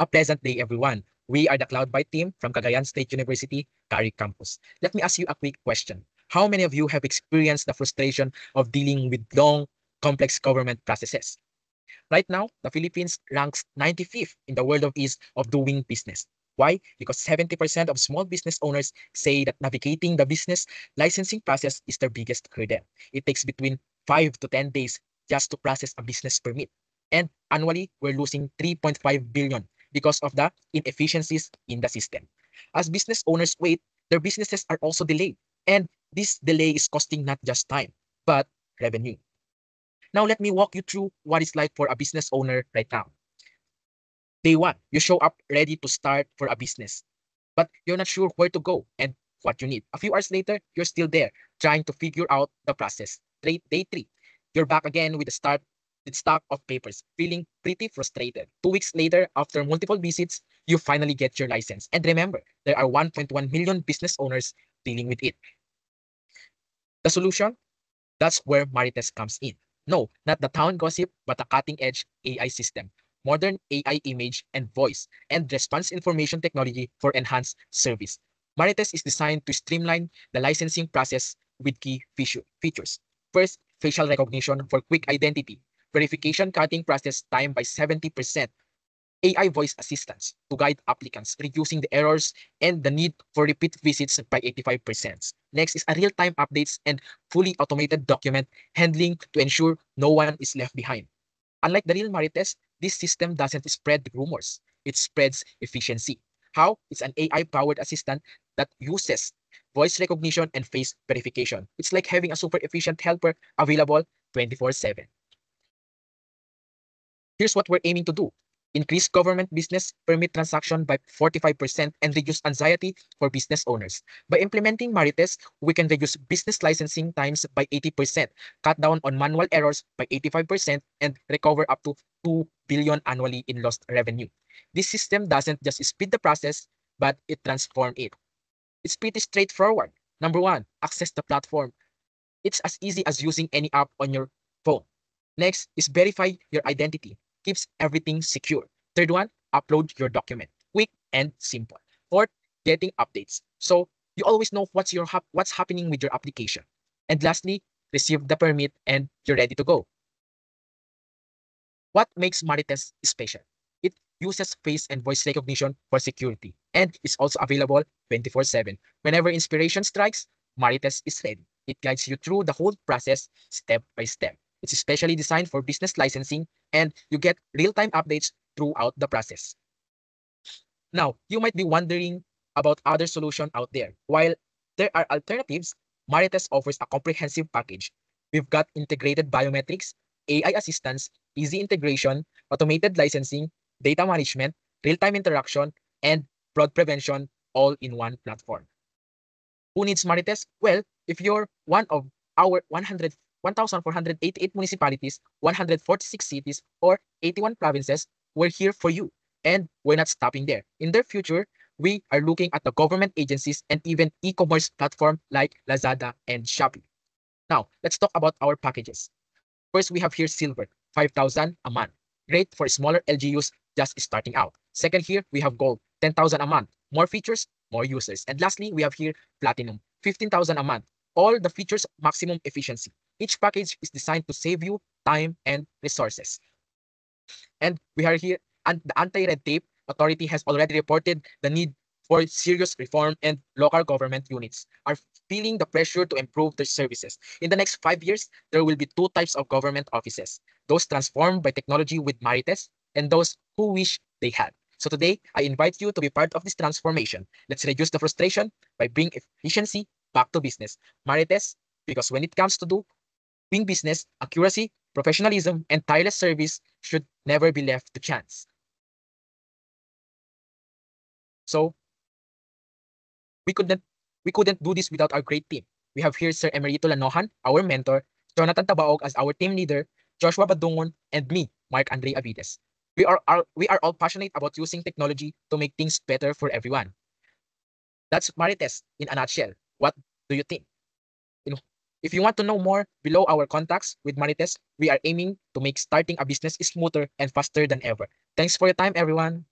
A pleasant day, everyone. We are the CloudByte team from Cagayan State University, Cari Campus. Let me ask you a quick question. How many of you have experienced the frustration of dealing with long, complex government processes? Right now, the Philippines ranks 95th in the world of ease of doing business. Why? Because 70% of small business owners say that navigating the business licensing process is their biggest hurdle. It takes between 5 to 10 days just to process a business permit. And annually, we're losing 3.5 billion because of the inefficiencies in the system. As business owners wait, their businesses are also delayed. And this delay is costing not just time, but revenue. Now, let me walk you through what it's like for a business owner right now. Day one, you show up ready to start for a business, but you're not sure where to go and what you need. A few hours later, you're still there trying to figure out the process. Day three, you're back again with a stack of papers, feeling pretty frustrated. 2 weeks later, after multiple visits, you finally get your license. And remember, there are 1.1 million business owners dealing with it. The solution? That's where Marites comes in. No, not the town gossip, but a cutting-edge AI system, modern AI image and voice, and response information technology for enhanced service. Marites is designed to streamline the licensing process with key features. First, facial recognition for quick identity, verification cutting process time by 70%, AI voice assistance to guide applicants, reducing the errors and the need for repeat visits by 85%. Next is a real-time updates and fully automated document handling to ensure no one is left behind. Unlike the real Marites, this system doesn't spread rumors. It spreads efficiency. How? It's an AI-powered assistant that uses voice recognition and face verification. It's like having a super efficient helper available 24/7. Here's what we're aiming to do. Increase government business permit transaction by 45% and reduce anxiety for business owners. By implementing Marites, we can reduce business licensing times by 80%, cut down on manual errors by 85%, and recover up to 2 billion annually in lost revenue. This system doesn't just speed the process, but it transforms it. It's pretty straightforward. Number one, access the platform. It's as easy as using any app on your phone. Next is verify your identity. Keeps everything secure. Third one, upload your document. Quick and simple. Fourth, getting updates. So you always know what's happening with your application. And lastly, receive the permit and you're ready to go. What makes Marites special? It uses face and voice recognition for security and is also available 24/7. Whenever inspiration strikes, Marites is ready. It guides you through the whole process step by step. It's especially designed for business licensing and you get real-time updates throughout the process. Now, you might be wondering about other solutions out there. While there are alternatives, Marites offers a comprehensive package. We've got integrated biometrics, AI assistance, easy integration, automated licensing, data management, real-time interaction, and fraud prevention all in one platform. Who needs Marites? Well, if you're one of our 1,488 municipalities, 146 cities, or 81 provinces, we're here for you. And we're not stopping there. In the future, we are looking at the government agencies and even e-commerce platform like Lazada and Shopee. Now, let's talk about our packages. First, we have here Silver, 5,000 a month. Great for smaller LGUs just starting out. Second here, we have Gold, 10,000 a month. More features, more users. And lastly, we have here Platinum, 15,000 a month. All the features, maximum efficiency. Each package is designed to save you time and resources. And we are here, and the Anti-Red Tape Authority has already reported the need for serious reform, and local government units are feeling the pressure to improve their services. In the next 5 years, there will be two types of government offices, those transformed by technology with Marites and those who wish they had. So today, I invite you to be part of this transformation. Let's reduce the frustration by bringing efficiency back to business. Marites, because when it comes to doing business, accuracy, professionalism, and tireless service should never be left to chance. So we couldn't we couldn't do this without our great team. We have here Sir Emerito Lanohan, our mentor, Jonathan Tabaog as our team leader, Joshua Badungon, and me, Mark Andre Avides. We are all passionate about using technology to make things better for everyone. That's Marites in a nutshell. What do you think? You know, if you want to know more, below our contacts with Marites, we are aiming to make starting a business smoother and faster than ever. Thanks for your time, everyone.